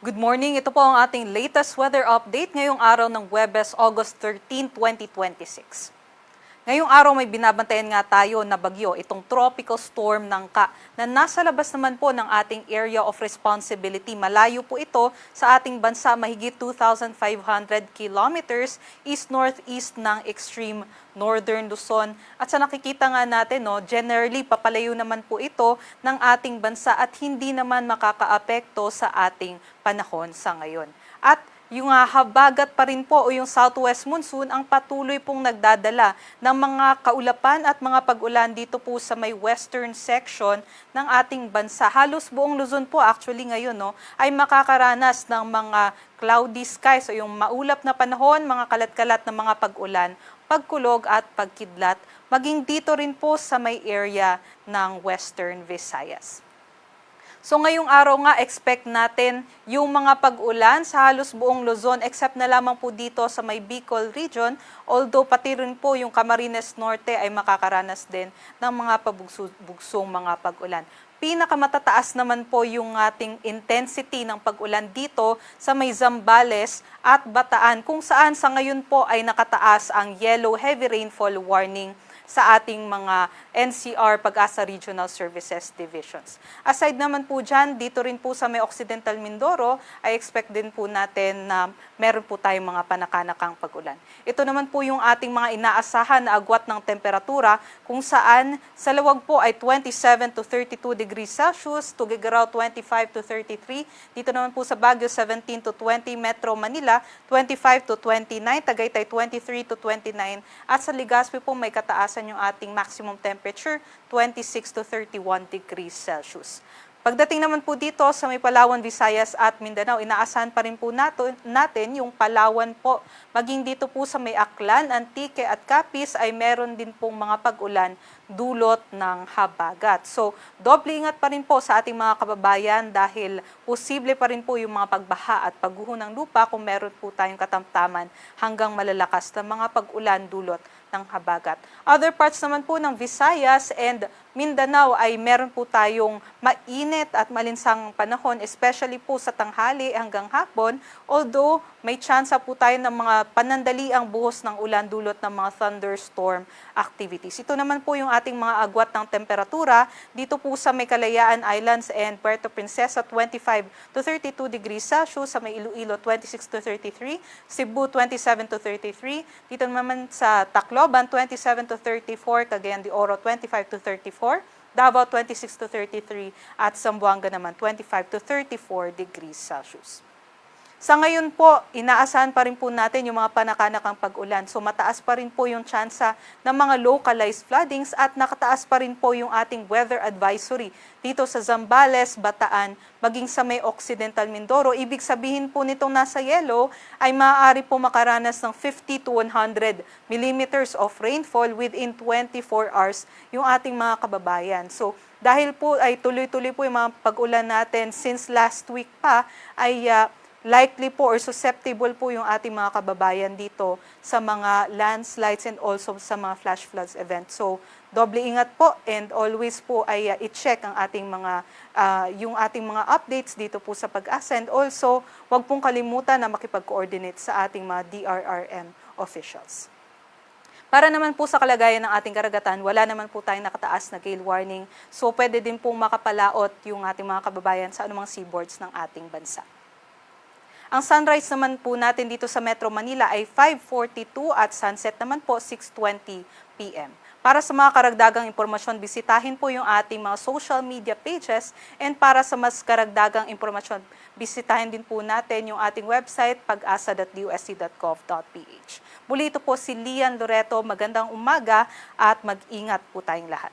Good morning, ito po ang ating latest weather update ngayong araw ng Huwebes, August 13, 2026. Ngayong araw may binabantayan nga tayo na bagyo, itong tropical storm Nangka, na nasa labas naman po ng ating area of responsibility. Malayo po ito sa ating bansa, mahigit 2,500 kilometers east-northeast ng extreme northern Luzon. At sa nakikita nga natin, generally papalayo naman po ito ng ating bansa at hindi naman makakaapekto sa ating panahon sa ngayon. At yung habagat pa rin po o yung southwest monsoon ang patuloy pong nagdadala ng mga kaulapan at mga pag-ulan dito po sa may western section ng ating bansa. Halos buong Luzon po actually ngayon ay makakaranas ng mga cloudy skies o yung maulap na panahon, mga kalat-kalat na mga pag-ulan, pagkulog at pagkidlat, maging dito rin po sa may area ng Western Visayas. So ngayong araw nga, expect natin yung mga pag-ulan sa halos buong Luzon except na lamang po dito sa may Bicol region, although pati rin po yung Camarines Norte ay makakaranas din ng mga pabugsong mga pag-ulan. Pinakamatataas naman po yung ating intensity ng pag-ulan dito sa may Zambales at Bataan, kung saan sa ngayon po ay nakataas ang yellow heavy rainfall warning sa ating mga NCR Pag-asa Regional Services Divisions. Aside naman po dyan, dito rin po sa may Occidental Mindoro, ay expect din po natin na meron po tayong mga panakanakang pag-ulan. Ito naman po yung ating mga inaasahan na agwat ng temperatura, kung saan sa Lawag po ay 27 to 32 degrees Celsius, Tuguegarao 25 to 33, dito naman po sa Baguio 17 to 20, Metro Manila 25 to 29, Tagaytay 23 to 29, at sa Legazpi po may kataasan yung ating maximum temperature, 26 to 31 degrees Celsius. Pagdating naman po dito sa may Palawan, Visayas at Mindanao, inaasahan pa rin po natin yung Palawan po. Maging dito po sa may Aklan, Antique at Capiz ay meron din pong mga pag-ulan dulot ng habagat. So, doble ingat pa rin po sa ating mga kababayan dahil posible pa rin po yung mga pagbaha at pagguho ng lupa kung meron po tayong katamtaman hanggang malalakas na mga pag-ulan dulot ng habagat. Other parts naman po ng Visayas and Mindanao ay meron po tayong mainit at malinsang panahon, especially po sa tanghali hanggang hapon, although may tsansa po tayo ng mga panandaliang buhos ng ulan dulot ng mga thunderstorm activities. Ito naman po yung ating mga agwat ng temperatura dito po sa may Kalayaan Islands and Puerto Princesa 25 to 32 degrees Celsius, sa may Iloilo 26 to 33, Cebu 27 to 33, dito naman sa Tacloban 27 to 34, Cagayan de Oro 25 to 34, Davao 26 to 33, at Zamboanga naman 25 to 34 degrees Celsius. Sa ngayon po, inaasahan pa rin po natin yung mga panakanakang pag-ulan. So mataas pa rin po yung tsansa ng mga localized floodings at nakataas pa rin po yung ating weather advisory dito sa Zambales, Bataan, maging sa may Occidental Mindoro. Ibig sabihin po nitong nasa yellow ay maaari po makaranas ng 50 to 100 millimeters of rainfall within 24 hours yung ating mga kababayan. So dahil po ay tuloy-tuloy po yung mga pag-ulan natin since last week pa ay likely po or susceptible po yung ating mga kababayan dito sa mga landslides and also sa mga flash floods event. So, doble ingat po and always po ay i-check ang ating mga yung ating mga updates dito po sa Pag-asa, and also wag pong kalimutan na makipag-coordinate sa ating mga DRRM officials. Para naman po sa kalagayan ng ating karagatan, wala naman po tayong nakataas na gale warning. So, pwede din pong makapalaot yung ating mga kababayan sa anumang seaboards ng ating bansa. Ang sunrise naman po natin dito sa Metro Manila ay 5:42 at sunset naman po 6:20 p.m. Para sa mga karagdagang impormasyon, bisitahin po yung ating mga social media pages, and para sa mas karagdagang impormasyon, bisitahin din po natin yung ating website pag-asa.dusc.gov.ph. Muli ito po si Lian Loreto, magandang umaga at mag-ingat po tayong lahat.